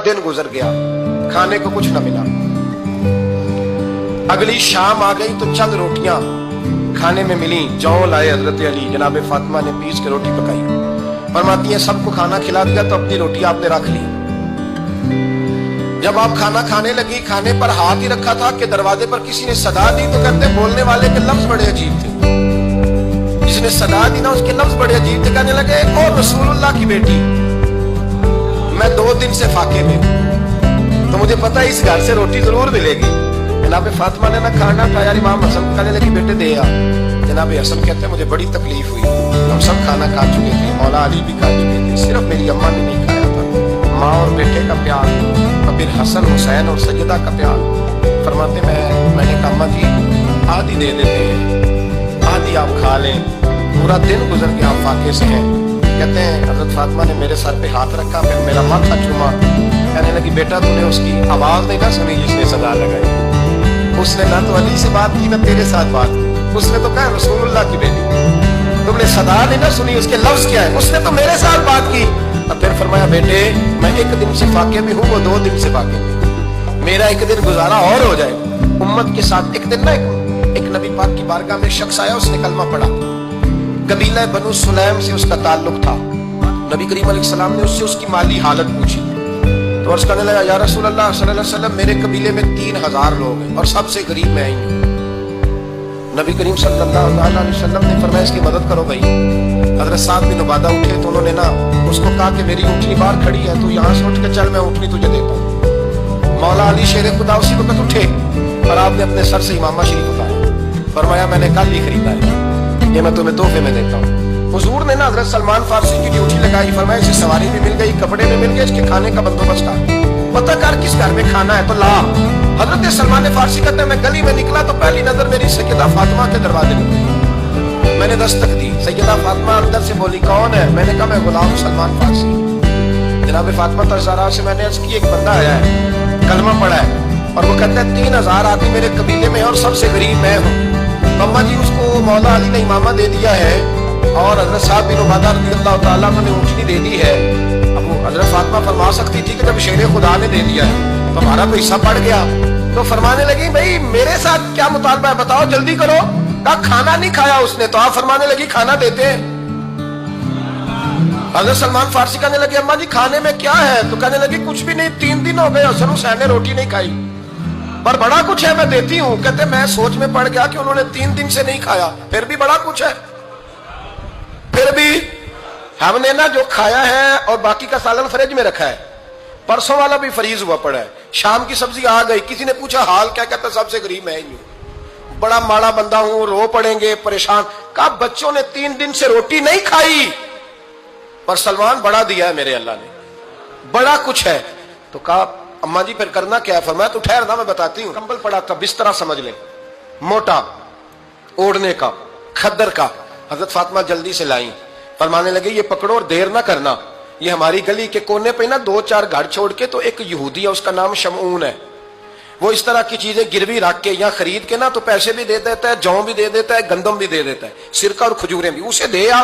दिन गुजर गया, खाने को कुछ न मिला। अगली शाम आ गई तो चंद रोटियां खाने में मिली। जौ लाए हजरत अली, जनाब फातिमा ने पीस के रोटी पकाई। फरमाती है सबको खाना खिला दिया तो अपनी रोटी आपने रख ली। जब आप खाना खाने लगी, खाने पर हाथ ही रखा था कि दरवाजे पर किसी ने सदा दी। तो कहते बोलने वाले के लफ्ज बड़े अजीब थे, जिसने सदा दी ना उसके लफ्ज बड़े अजीब थे। कहने लगे ओ रसूलुल्लाह की बेटी, मैं 2 दिन से फाके में हूं, तो मुझे पता है इस घर से रोटी जरूर मिलेगी। जनाब फातिमा ने ना खाना खाया। इमाम हसन कहने लगी बेटे दे आ। जनाब हसन कहते हैं मुझे बड़ी तकलीफ हुई, हम सब खाना खा चुके थे, मौला अली भी खा चुके थे, सिर्फ मेरी अम्मा ने नहीं खाया था। माँ और बेटे का प्यार, और फिर हसन हुसैन और सैयदा का प्यार। फरमाते मैंने कहा अम्मा जी आधी दे देते हैं, आधी आप खा लें। पूरा दिन गुजर गया, आप फाके से हैं। कहते हैं हजरत फातिमा ने मेरे सर पे हाथ रखा, फिर मेरा माथा चूमा। कहने लगी बेटा तूने उसकी आवाज नहीं ना सुनी जिसने सदा लगाई। उसने ना तो अली से बात की ना तेरे साथ बात की, उसने तो कहा रसूलुल्लाह की बेटी। तुमने सदा नहीं ना सुनी, उसके लफ्ज क्या है, उसने तो मेरे साथ बात की। अब फिर फरमाया बेटे मैं 1 दिन से फाके में हूँ, वो 2 दिन से फाके में, मेरा 1 दिन गुजारा और हो जाए उम्मत के साथ। एक दिन ना एक नबी पाक की बारगाह में शख्स आया, उसने कलमा पढ़ा। कबीला बनु सुलैम से उसका ताल्लुक था। नबी करीम अलैहिस्सलाम ने उससे उसकी माली हालत पूछी तो अर्ज करने लगा या रसूल अल्लाह सल्लल्लाहु अलैहि वसल्लम मेरे कबीले में 3000 लोग हैं और सबसे गरीब मैं ही हूँ। नबी करीम सल्लल्लाहु अलैहि वसल्लम ने फरमाया इसकी मदद करो भाई। हजरत साद बिन उबादा उठे तो उन्होंने ना उसको कहा कि मेरी ऊँटनी बाहर खड़ी है, तू यहाँ से उठ के चल, मैं ऊँटनी तुझे देता हूँ। मौला अली शेर खुदा उसी वक्त उठे और आपने अपने सर से इमामा शरीफ उतारा। फरमाया मैंने कल ही खरीदा है, ये मैं तुम्हें तोहफे में देता हूँ। हुजूर ने ना हजरत सलमान फारसी की ड्यूटी लगाई। फरमाया इसे सवारी भी मिल गई, कपड़े भी मिल गए, इसके खाने का बंदोबस्त कर, पता कर किस घर में खाना है तो ला। हजरत सलमान फारसी कहते हैं मैं गली में निकला तो पहली नजर मेरी सैयदा फातिमा के दरवाजे में पड़ी। मैंने दस्तक दी, सैयदा फातिमा अंदर से बोली कौन है? मैंने कहा मैं गुलाम सलमान फारसी। जनाब फातिमा तज़हरा से मैंने अर्ज की एक बंदा आया है, कलमा पढ़ा है और वो कहता है 3000 आदमी मेरे कबीले में और सबसे गरीब मैं हूँ। अम्मा जी उसको मौला अली ने इमामा दे दिया है और हजरत साद बिन उबादा रज़ियल्लाहु ताला ने ऊँटनी दे दी है। अब वो हजरत फातिमा फरमा सकती थी कि जब शेर खुदा ने दे दिया है तो हमारा तो हिस्सा पड़ गया। तो फरमाने लगी भाई मेरे साथ क्या मुतालबा है बताओ, जल्दी करो। कहा खाना नहीं खाया उसने, तो आप फरमाने लगी खाना देते हैं। हजरत सलमान फारसी कहने लगे अम्मा जी खाने में क्या है? तो कहने लगी कुछ भी नहीं, 3 दिन हो गए हसन हुसैन ने रोटी नहीं खाई, पर बड़ा कुछ है मैं देती हूँ। कहते मैं सोच में पड़ गया कि उन्होंने 3 दिन से नहीं खाया, फिर भी बड़ा कुछ है। फिर भी हमने ना जो खाया है और बाकी का सालन फ्रिज में रखा है, परसों वाला भी फ्रीज हुआ पड़ा है, शाम की सब्जी आ गई। किसी ने पूछा हाल क्या? कहता सबसे गरीब मैं ही हूं, बड़ा माड़ा बंदा हूं, रो पड़ेंगे, परेशान। कहा बच्चों ने 3 दिन से रोटी नहीं खाई पर सलमान बड़ा दिया है मेरे अल्लाह ने, बड़ा कुछ है। तो कहा अम्मा जी फिर करना क्या? फरमाया तो ठहर ना मैं बताती हूँ। कंबल पड़ा था, बिस्तरा समझ ले, मोटा ओढ़ने का, खद्दर का। हजरत फातिमा जल्दी से लाई, फरमाने लगे ये पकड़ो और देर ना करना। ये हमारी गली के कोने पे ना 2-4 घर छोड़ के तो एक यहूदी है, उसका नाम शमऊन है। वो इस तरह की चीजें गिरवी रख के या खरीद के ना तो पैसे भी दे देता है, जौ भी दे देता है, गंदम भी दे देता है, सिरका और खजूरें भी। उसे दे आ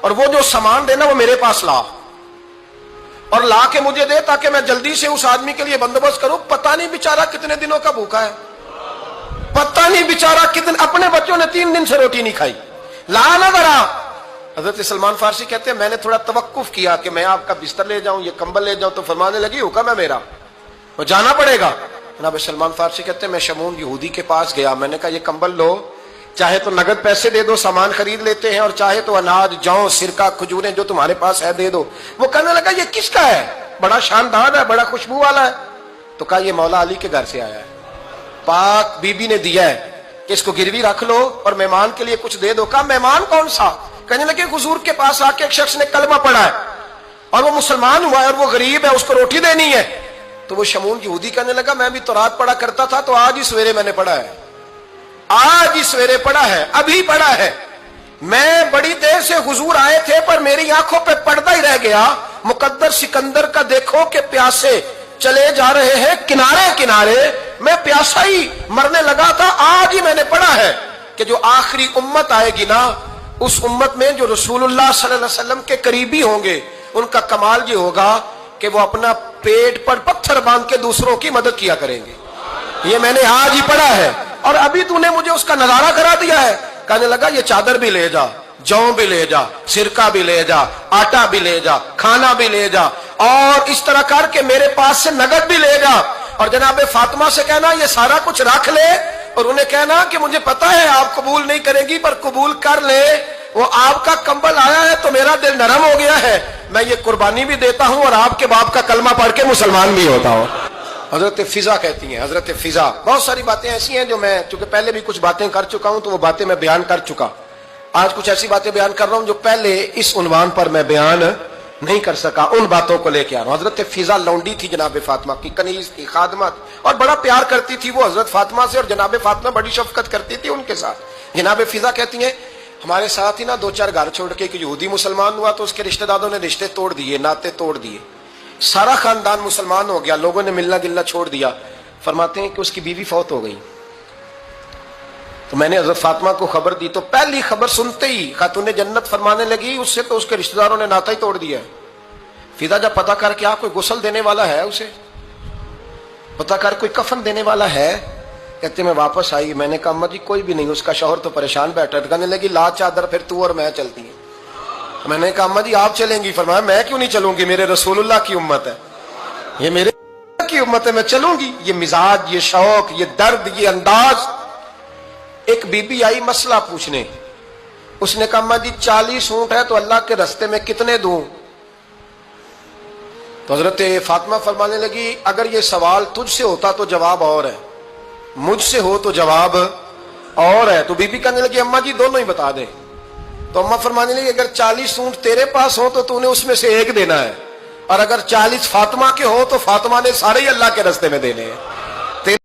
और वो जो सामान देना वो मेरे पास ला और ला के मुझे दे ताकि मैं जल्दी से उस आदमी के लिए बंदोबस्त करूं। पता नहीं बेचारा कितने दिनों का भूखा है, पता नहीं बेचारा कितने, अपने बच्चों ने 3 दिन से रोटी नहीं खाई, ला ना जरा। हजरत सलमान फारसी कहते हैं मैंने थोड़ा तवक्कुफ किया कि मैं आपका बिस्तर ले जाऊं, ये कंबल ले जाऊं, तो फरमाने लगी हुक्म है मेरा, वो जाना पड़ेगा। जनाब सलमान फारसी कहते हैं मैं शमून यहूदी के पास गया, मैंने कहा ये कंबल लो, चाहे तो नगद पैसे दे दो, सामान खरीद लेते हैं, और चाहे तो अनाज, जौ, सिरका, खजूरें जो तुम्हारे पास है दे दो। वो कहने लगा ये किसका है? बड़ा शानदार है, बड़ा खुशबू वाला है। तो कहा ये मौला अली के घर से आया है, पाक बीबी ने दिया है कि इसको गिरवी रख लो और मेहमान के लिए कुछ दे दो। कहा मेहमान कौन सा? कहने लगे हुजूर के पास आके एक शख्स ने कलमा पढ़ा है और वो मुसलमान हुआ है और वो गरीब है, उसको रोटी देनी है। तो वो शमून यहूदी कहने लगा मैं भी तो रात पढ़ा करता था, तो आज ही सवेरे मैंने पढ़ा है, आज ही सवेरे पढ़ा है, अभी पढ़ा है। मैं बड़ी देर से हुजूर आए थे पर मेरी आंखों पे पर्दा ही रह गया। मुकद्दर सिकंदर का देखो कि प्यासे चले जा रहे हैं किनारे किनारे, मैं प्यासा ही मरने लगा था, आज ही मैंने पढ़ा है कि जो आखिरी उम्मत आएगी ना, उस उम्मत में जो रसूलुल्लाह सल्लल्लाहु अलैहि वसल्लम के करीबी होंगे, उनका कमाल ये होगा कि वो अपना पेट पर पत्थर बांध के दूसरों की मदद किया करेंगे। ये मैंने आज ही पढ़ा है और अभी तूने मुझे उसका नजारा करा दिया है। कहने लगा ये चादर भी ले जा, जौ भी ले जा, सिरका भी ले जा, आटा भी ले जा, खाना भी ले जा, और इस तरह करके मेरे पास से नगद भी ले जा, और जनाब फातिमा से कहना ये सारा कुछ रख ले, और उन्हें कहना कि मुझे पता है आप कबूल नहीं करेंगी पर कबूल कर ले, वो आपका कंबल आया है तो मेरा दिल नरम हो गया है, मैं ये कुर्बानी भी देता हूं और आपके बाप का कलमा पढ़ के मुसलमान भी होता हूं। हजरत फिजा कहती हैं, हजरत फिजा। बहुत सारी बातें ऐसी हैं जो मैं, चूंकि पहले भी कुछ बातें कर चुका हूं तो वो बातें मैं बयान कर चुका, आज कुछ ऐसी बातें बयान कर रहा हूं जो पहले इस उन्वान पर मैं बयान नहीं कर सका, उन बातों को लेके आ रहा हूं। हजरत फिजा लौंडी थी जनाब फातिमा की, कनीज थी, खादमत, और बड़ा प्यार करती थी वो हजरत फातिमा से, और जनाब फातिमा बड़ी शफकत करती थी उनके साथ। जनाब फिजा कहती हैं हमारे साथ ही ना 2-4 घर छोड़ के एक यहूदी मुसलमान हुआ तो उसके रिश्तेदारों ने रिश्ते तोड़ दिए, नाते तोड़ दिए, सारा खानदान मुसलमान हो गया, लोगों ने मिलना गिलना छोड़ दिया। फरमाते हैं कि उसकी बीवी फौत हो गई, तो मैंने हजरत फातिमा को खबर दी, तो पहली खबर सुनते ही खातूने जन्नत फरमाने लगी उससे तो उसके रिश्तेदारों ने नाता ही तोड़ दिया है। फिजा जब पता कर क्या कोई गुस्ल देने वाला है, उसे पता कर कोई कफन देने वाला है, कहते मैं वापस आई, मैंने कहा अम्मा जी कोई भी नहीं, उसका शौहर तो परेशान बैठा है। कहने लगी ला चादर फिर तू और मैं चलती है। मैंने कहा अम्मा जी आप चलेंगी? फरमाया मैं क्यों नहीं चलूंगी, मेरे रसूलुल्लाह की उम्मत है, ये मेरे की उम्मत है, मैं चलूंगी। ये मिजाज, ये शौक, ये दर्द, ये अंदाज। एक बीबी आई मसला पूछने, उसने कहा अम्मा जी 40 ऊंट है तो अल्लाह के रास्ते में कितने दूं? तो हजरत फातिमा फरमाने लगी अगर ये सवाल तुझसे होता तो जवाब और है, मुझसे हो तो जवाब और है। तो बीबी कहने लगी अम्मा जी दोनों ही बता दे। तो अम्मा फरमाने लगी अगर 40 ऊंट तेरे पास हो तो तूने उसमें से एक देना है, और अगर 40 फातिमा के हो तो फातिमा ने सारे ही अल्लाह के रास्ते में देने हैं।